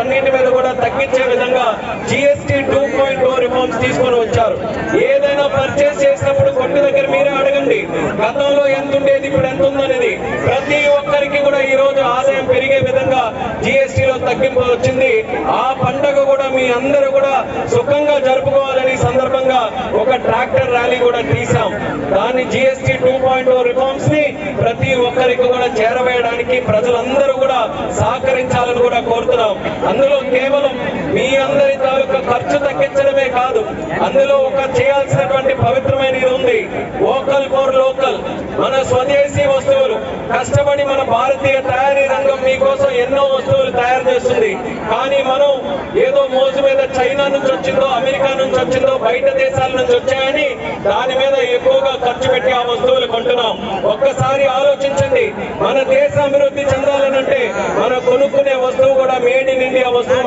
అన్నిటి మీద కూడా తగ్గించే విధంగా జిఎస్టీ 2.0 రిఫార్మ్స్ తీసుకొని వచ్చారు. ఏదైనా పర్చేస్ చేసినప్పుడు కొట్టు దగ్గర మీరే అడగండి, గతంలో ఎంత ఉండేది ఇప్పుడు ఎంత ఉందనేది. ప్రతి ఒక్కరికి కూడా ఈ రోజు ఆదాయం పెరిగే విధంగా జిఎస్టీలో తగ్గింపు వచ్చింది. ఆ పండుగ కూడా మీ అందరూ కూడా సుఖంగా జరుపుకోవాలని సందర్భంగా ఒక ట్రాక్టర్ ర్యాలీ కూడా తీసాం. దాన్ని జిఎస్టీ 2.0 రిఫార్మ్స్ ని ప్రతి ఒక్కరికి కూడా చేరవేయడానికి ప్రజలందరూ కూడా సహకరించాలని కూడా కోరుతున్నాం. అందులో కేవలం మీ అందరి తాలూకా ఖర్చు తగ్గించడమే కాదు, అందులో ఒక చేయాల్సినటువంటి పవిత్రమైనది ఉంది. Vocal for local. మన స్వదేశీ వస్తువులు కష్టపడి మన భారతీయ తయారీ రంగం మీకోసం ఎన్నో వస్తువులు తయారు చేస్తుంది. కానీ మనం ఏదో మోజు మీద చైనా నుంచి వచ్చిందో, అమెరికా నుంచి వచ్చిందో, బయట దేశాల నుంచి వచ్చాయని దాని మీద ఎక్కువగా ఖర్చు పెట్టి ఆ వస్తువులు కొంటున్నాం. ఒక్కసారి ఆలోచించండి, మన దేశ అభివృద్ధి చెందాలనంటే మనం కొనుక్కునే వస్తువు కూడా మేడ్ ఇన్ ఇండియా వస్తువు